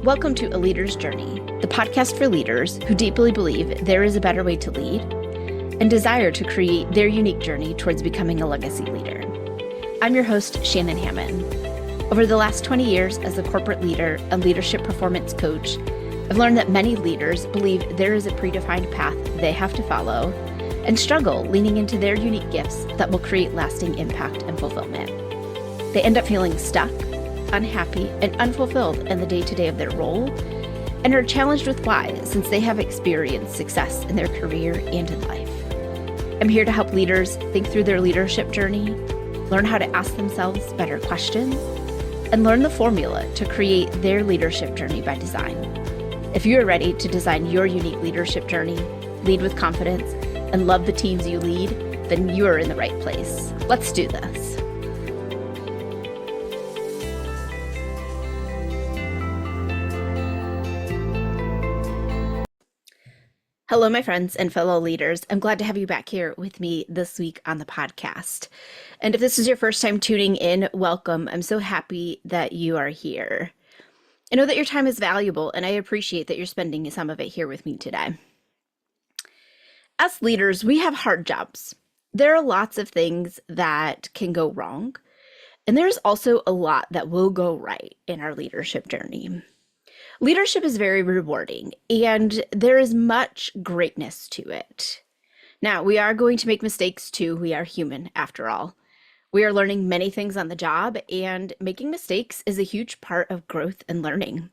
Welcome to A Leader's Journey, the podcast for leaders who deeply believe there is a better way to lead and desire to create their unique journey towards becoming a legacy leader. I'm your host, Shannon Hammond. Over the last 20 years as a corporate leader and leadership performance coach, I've learned that many leaders believe there is a predefined path they have to follow and struggle leaning into their unique gifts that will create lasting impact and fulfillment. They end up feeling stuck, unhappy, and unfulfilled in the day-to-day of their role, and are challenged with why, since they have experienced success in their career and in life. I'm here to help leaders think through their leadership journey, learn how to ask themselves better questions, and learn the formula to create their leadership journey by design. If you are ready to design your unique leadership journey, lead with confidence, and love the teams you lead, then you are in the right place. Let's do this. Hello, my friends and fellow leaders. I'm glad to have you back here with me this week on the podcast. And if this is your first time tuning in, welcome. I'm so happy that you are here. I know that your time is valuable, and I appreciate that you're spending some of it here with me today. As leaders, we have hard jobs. There are lots of things that can go wrong, and there's also a lot that will go right in our leadership journey. Leadership is very rewarding, and there is much greatness to it. Now, we are going to make mistakes too. We are human, after all. We are learning many things on the job, and making mistakes is a huge part of growth and learning.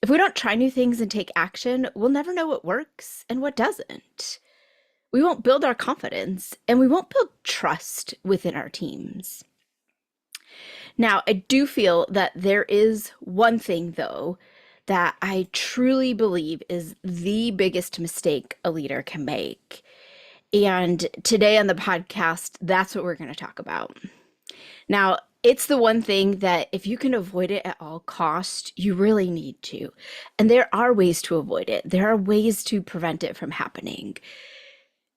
If we don't try new things and take action, we'll never know what works and what doesn't. We won't build our confidence, and we won't build trust within our teams. Now, I do feel that there is one thing, though, that I truly believe is the biggest mistake a leader can make. And today on the podcast, that's what we're going to talk about. Now, it's the one thing that if you can avoid it at all costs, you really need to. And there are ways to avoid it. There are ways to prevent it from happening.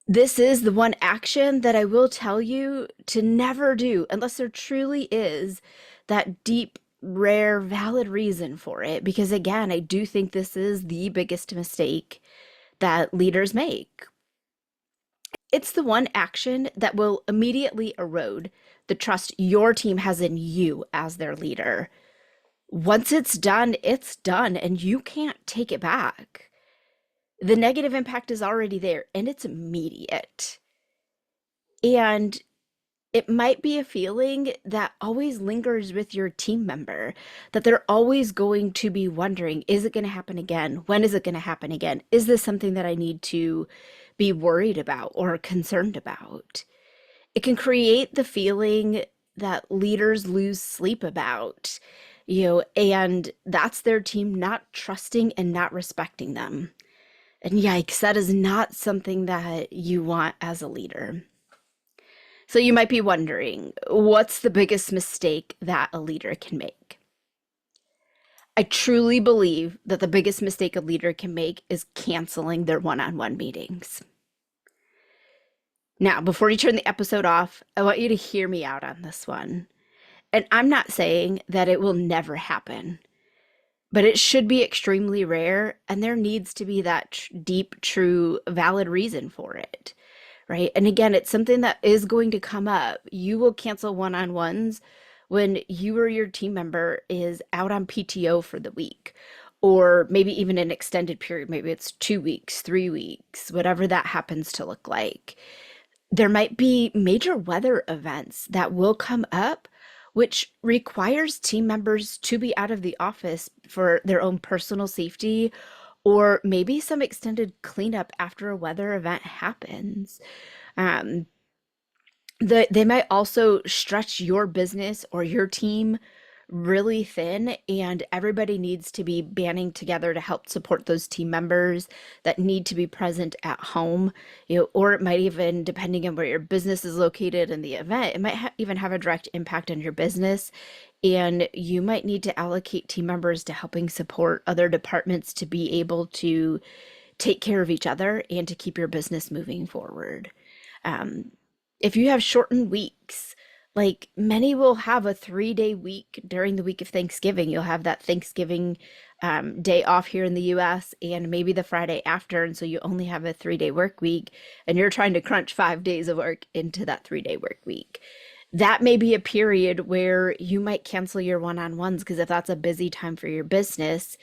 This is the one action that I will tell you to never do unless there truly is that deep, rare, valid reason for it. Because again, I do think this is the biggest mistake that leaders make. It's the one action that will immediately erode the trust your team has in you as their leader. Once it's done, and you can't take it back. The negative impact is already there, and it's immediate. And it might be a feeling that always lingers with your team member, that they're always going to be wondering, is it going to happen again? When is it going to happen again? Is this something that I need to be worried about or concerned about? It can create the feeling that leaders lose sleep about, and that's their team not trusting and not respecting them. And yikes, that is not something that you want as a leader. So you might be wondering, what's the biggest mistake that a leader can make? I truly believe that the biggest mistake a leader can make is canceling their one-on-one meetings. Now, before you turn the episode off, I want you to hear me out on this one. And I'm not saying that it will never happen, but it should be extremely rare, and there needs to be that deep, true, valid reason for it. Right? And again, it's something that is going to come up. You will cancel one-on-ones when you or your team member is out on PTO for the week, or maybe even an extended period. Maybe it's 2 weeks, 3 weeks, whatever that happens to look like. There might be major weather events that will come up, which requires team members to be out of the office for their own personal safety, or maybe some extended cleanup after a weather event happens. They might also stretch your business or your team really thin, and everybody needs to be banding together to help support those team members that need to be present at home. Or it might even, depending on where your business is located in the event, it might even have a direct impact on your business. And you might need to allocate team members to helping support other departments to be able to take care of each other and to keep your business moving forward. If you have shortened weeks, Like many will have a 3-day week during the week of Thanksgiving. You'll have that Thanksgiving day off here in the US and maybe the Friday after. And so you only have a 3-day work week and you're trying to crunch 5 days of work into that 3-day work week. That may be a period where you might cancel your one-on-ones because if that's a busy time for your business,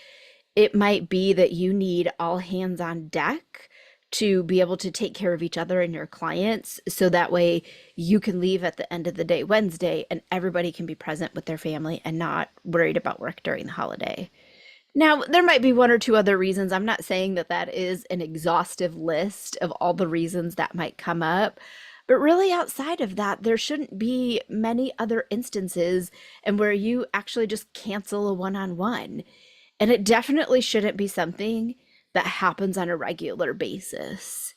it might be that you need all hands on deck to be able to take care of each other and your clients so that way you can leave at the end of the day Wednesday and everybody can be present with their family and not worried about work during the holiday. Now, there might be one or two other reasons. I'm not saying that that is an exhaustive list of all the reasons that might come up, but really outside of that, there shouldn't be many other instances and where you actually just cancel a one-on-one. And it definitely shouldn't be something that happens on a regular basis.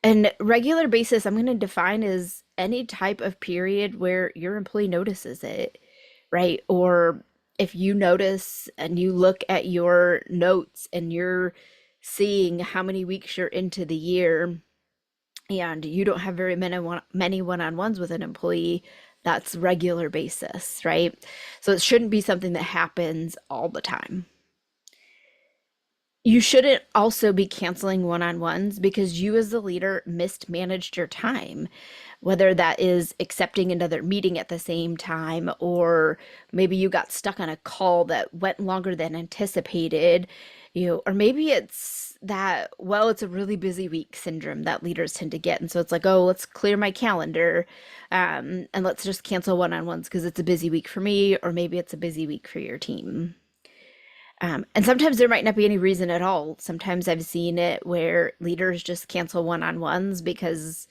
And regular basis, I'm going to define as any type of period where your employee notices it, right? Or if you notice and you look at your notes and you're seeing how many weeks you're into the year and you don't have very many one-on-ones with an employee, that's regular basis, right? So it shouldn't be something that happens all the time. You shouldn't also be canceling one-on-ones because you as the leader mismanaged your time, whether that is accepting another meeting at the same time, or maybe you got stuck on a call that went longer than anticipated, or maybe it's that, well, it's a really busy week syndrome that leaders tend to get. And so it's like, oh, let's clear my calendar, and let's just cancel one-on-ones because it's a busy week for me, or maybe it's a busy week for your team. And sometimes there might not be any reason at all. Sometimes I've seen it where leaders just cancel one-on-ones because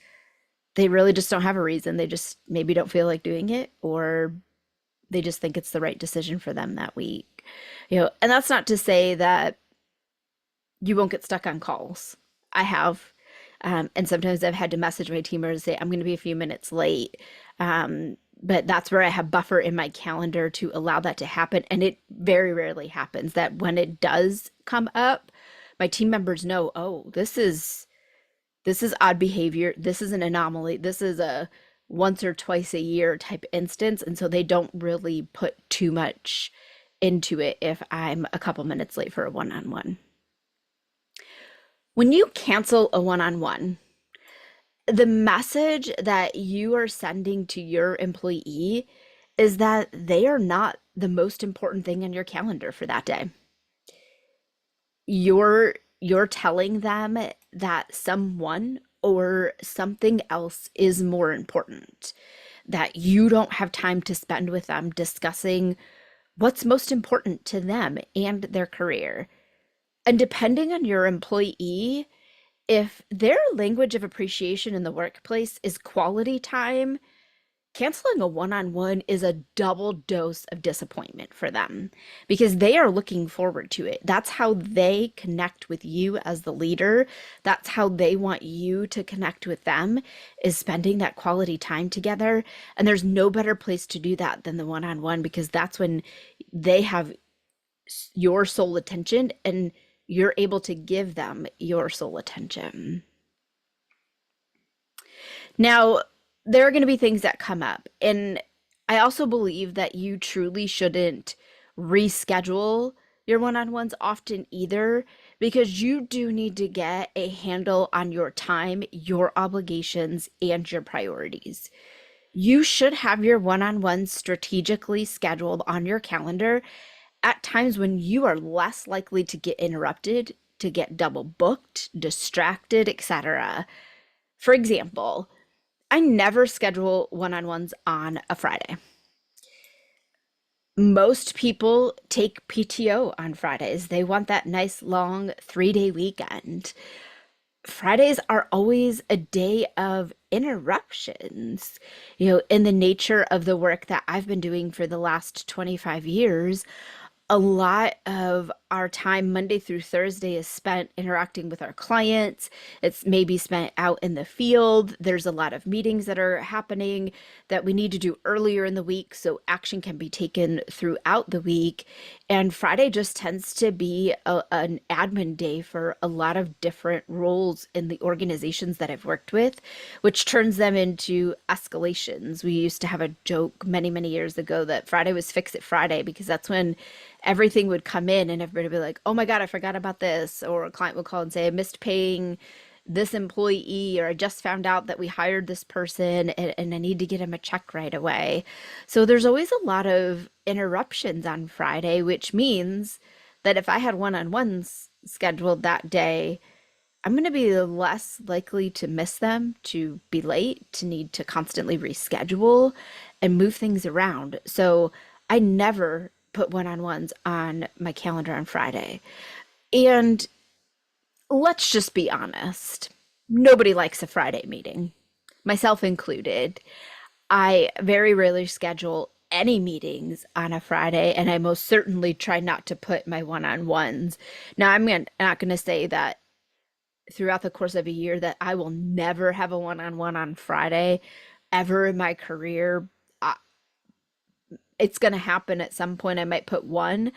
they really just don't have a reason. They just maybe don't feel like doing it, or they just think it's the right decision for them that week. And that's not to say that you won't get stuck on calls. I have. And sometimes I've had to message my team to say, I'm going to be a few minutes late. But that's where I have buffer in my calendar to allow that to happen. And it very rarely happens that when it does come up, my team members know, oh, this is odd behavior. This is an anomaly. This is a once or twice a year type instance. And so they don't really put too much into it if I'm a couple minutes late for a one-on-one. When you cancel a one-on-one, the message that you are sending to your employee is that they are not the most important thing on your calendar for that day. You're telling them that someone or something else is more important, that you don't have time to spend with them discussing what's most important to them and their career. And depending on your employee, if their language of appreciation in the workplace is quality time, canceling a one-on-one is a double dose of disappointment for them because they are looking forward to it. That's how they connect with you as the leader. That's how they want you to connect with them, is spending that quality time together. And there's no better place to do that than the one-on-one because that's when they have your sole attention and you're able to give them your sole attention. Now, there are going to be things that come up. And I also believe that you truly shouldn't reschedule your one-on-ones often either, because you do need to get a handle on your time, your obligations, and your priorities. You should have your one-on-ones strategically scheduled on your calendar at times when you are less likely to get interrupted, to get double booked, distracted, etc. For example, I never schedule one-on-ones on a Friday. Most people take PTO on Fridays. They want that nice long 3-day weekend. Fridays are always a day of interruptions. In the nature of the work that I've been doing for the last 25 years, a lot of our time Monday through Thursday is spent interacting with our clients. It's maybe spent out in the field. There's a lot of meetings that are happening that we need to do earlier in the week so action can be taken throughout the week. And Friday just tends to be an admin day for a lot of different roles in the organizations that I've worked with, which turns them into escalations. We used to have a joke many, many years ago that Friday was Fix It Friday because that's when everything would come in and everybody would be like, oh my God, I forgot about this. Or a client would call and say, I missed paying this employee, or I just found out that we hired this person and I need to get him a check right away. So there's always a lot of interruptions on Friday, which means that if I had one-on-ones scheduled that day, I'm going to be less likely to miss them, to be late, to need to constantly reschedule and move things around. So I never put one-on-ones on my calendar on Friday. And let's just be honest. Nobody likes a Friday meeting, myself included. I very rarely schedule any meetings on a Friday, and I most certainly try not to put my one-on-ones. Now, not going to say that throughout the course of a year that I will never have a one-on-one on Friday ever in my career. It's going to happen at some point. I might put one.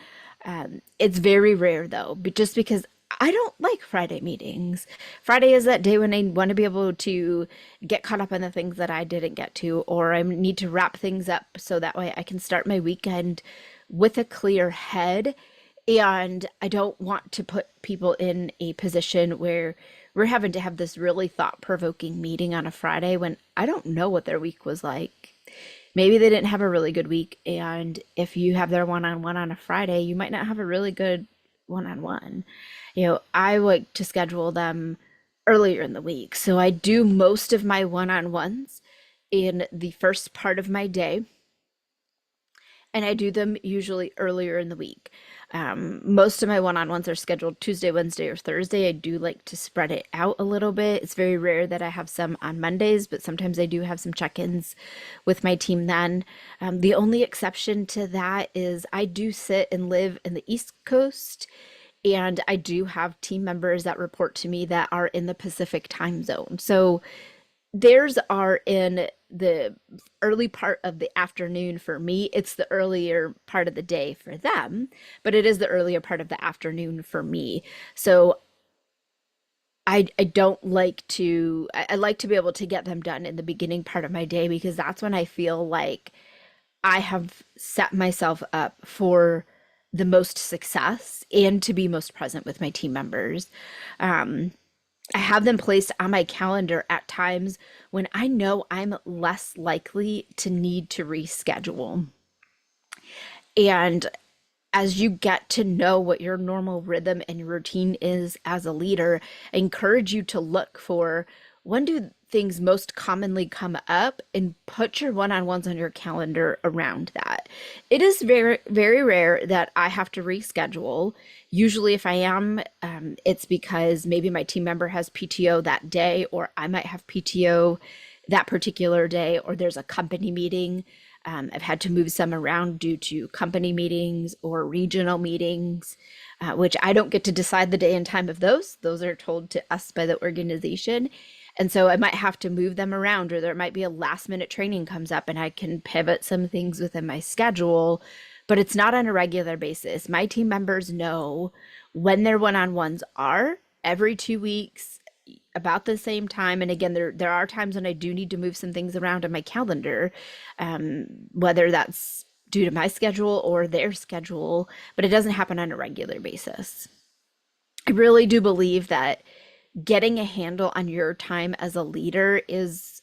It's very rare though, but just because I don't like Friday meetings. Friday is that day when I want to be able to get caught up on the things that I didn't get to, or I need to wrap things up so that way I can start my weekend with a clear head. And I don't want to put people in a position where we're having to have this really thought-provoking meeting on a Friday when I don't know what their week was like. Maybe they didn't have a really good week, and if you have their one-on-one on a Friday, you might not have a really good one-on-one. I like to schedule them earlier in the week. So I do most of my one-on-ones in the first part of my day, and I do them usually earlier in the week. Most of my one-on-ones are scheduled Tuesday, Wednesday, or Thursday. I do like to spread it out a little bit. It's very rare that I have some on Mondays, but sometimes I do have some check-ins with my team then. The only exception to that is I do sit and live in the East Coast, and I do have team members that report to me that are in the Pacific time zone. So theirs are in the early part of the afternoon for me. It's the earlier part of the day for them, but it is the earlier part of the afternoon for me. So I don't like to, I like to be able to get them done in the beginning part of my day because that's when I feel like I have set myself up for the most success and to be most present with my team members. Um, I have them placed on my calendar at times when I know I'm less likely to need to reschedule. And as you get to know what your normal rhythm and routine is as a leader, I encourage you to look for when do things most commonly come up and put your one-on-ones on your calendar around that. It is very, very rare that I have to reschedule. Usually, if I am, it's because maybe my team member has PTO that day, or I might have PTO that particular day, or there's a company meeting. I've had to move some around due to company meetings or regional meetings, which I don't get to decide the day and time of those. Those are told to us by the organization. And so I might have to move them around, or there might be a last minute training comes up and I can pivot some things within my schedule, but it's not on a regular basis. My team members know when their one-on-ones are every 2 weeks about the same time. And again, there are times when I do need to move some things around in my calendar, whether that's due to my schedule or their schedule, but it doesn't happen on a regular basis. I really do believe that getting a handle on your time as a leader is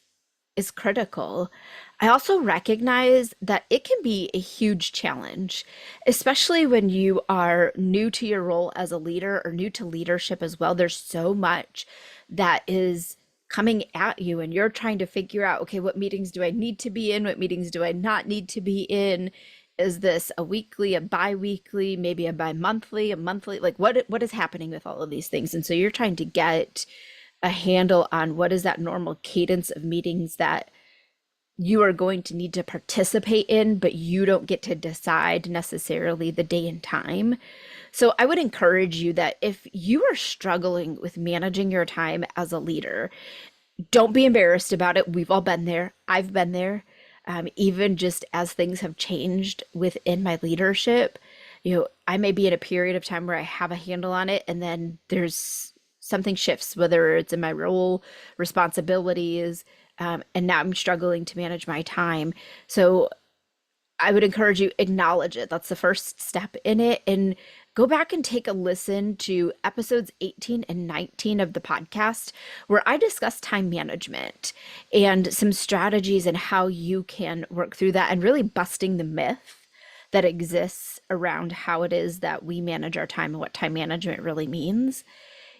critical. I also recognize that it can be a huge challenge, especially when you are new to your role as a leader or new to leadership as well. There's so much that is coming at you, and you're trying to figure out, okay, what meetings do I need to be in? What meetings do I not need to be in? Is this a weekly, a bi-weekly, maybe a bi-monthly, a monthly? Like what is happening with all of these things? And so you're trying to get a handle on what is that normal cadence of meetings that you are going to need to participate in, but you don't get to decide necessarily the day and time. So I would encourage you that if you are struggling with managing your time as a leader, don't be embarrassed about it. We've all been there. I've been there. Even just as things have changed within my leadership, I may be in a period of time where I have a handle on it, and then there's something shifts, whether it's in my role, responsibilities, and now I'm struggling to manage my time. So I would encourage you acknowledge it. That's the first step in it. And go back and take a listen to episodes 18 and 19 of the podcast, where I discuss time management and some strategies and how you can work through that, and really busting the myth that exists around how it is that we manage our time and what time management really means.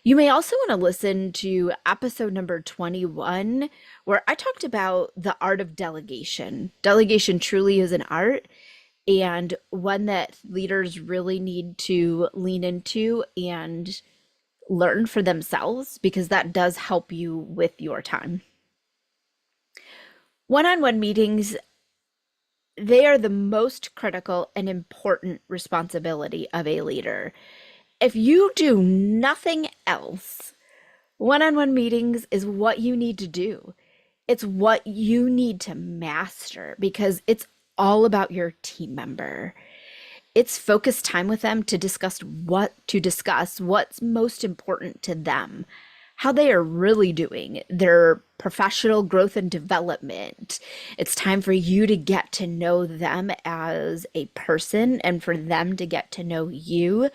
You may also want to listen to episode number 21, where I talked about the art of delegation. Delegation truly is an art, and one that leaders really need to lean into and learn for themselves, because that does help you with your time. One-on-one meetings, they are the most critical and important responsibility of a leader. If you do nothing else, one-on-one meetings is what you need to do. It's what you need to master, because it's all about your team member. It's focused time with them to discuss what's most important to them, how they are really doing, their professional growth and development. It's time for you to get to know them as a person and for them to get to know you.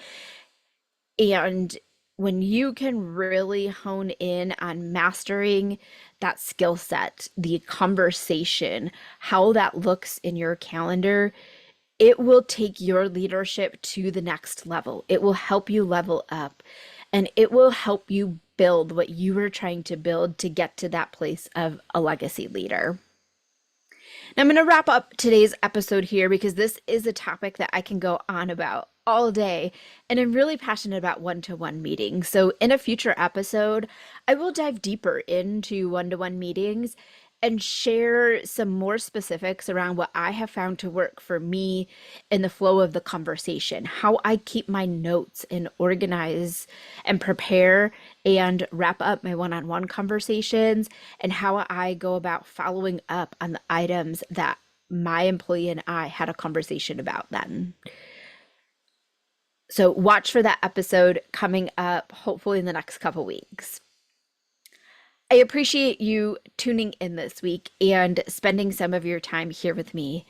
And when you can really hone in on mastering that skill set, the conversation, how that looks in your calendar, it will take your leadership to the next level. It will help you level up, and it will help you build what you are trying to build to get to that place of a legacy leader. Now, I'm going to wrap up today's episode here, because this is a topic that I can go on about all day, and I'm really passionate about one-to-one meetings. So in a future episode, I will dive deeper into one-to-one meetings and share some more specifics around what I have found to work for me in the flow of the conversation, how I keep my notes and organize and prepare and wrap up my one-on-one conversations, and how I go about following up on the items that my employee and I had a conversation about then. So watch for that episode coming up, hopefully in the next couple weeks. I appreciate you tuning in this week and spending some of your time here with me.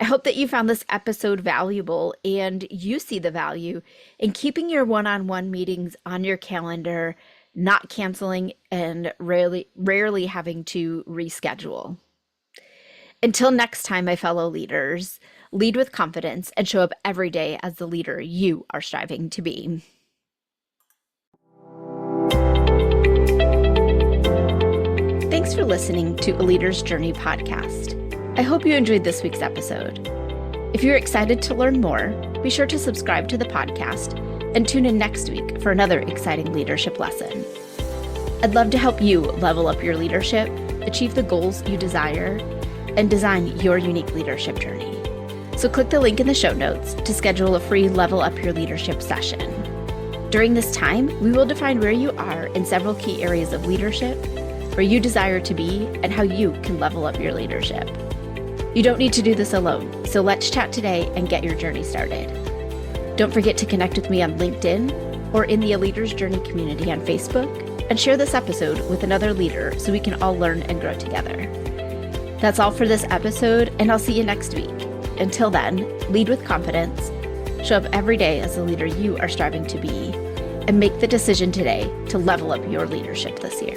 I hope that you found this episode valuable, and you see the value in keeping your one-on-one meetings on your calendar, not canceling, and rarely having to reschedule. Until next time, my fellow leaders, lead with confidence and show up every day as the leader you are striving to be. Thanks for listening to A Leader's Journey podcast. I hope you enjoyed this week's episode. If you're excited to learn more, be sure to subscribe to the podcast and tune in next week for another exciting leadership lesson. I'd love to help you level up your leadership, achieve the goals you desire, and design your unique leadership journey. So click the link in the show notes to schedule a free Level Up Your Leadership session. During this time, we will define where you are in several key areas of leadership, where you desire to be, and how you can level up your leadership. You don't need to do this alone, so let's chat today and get your journey started. Don't forget to connect with me on LinkedIn or in the A Leader's Journey community on Facebook, and share this episode with another leader so we can all learn and grow together. That's all for this episode, and I'll see you next week. Until then, lead with confidence, show up every day as the leader you are striving to be, and make the decision today to level up your leadership this year.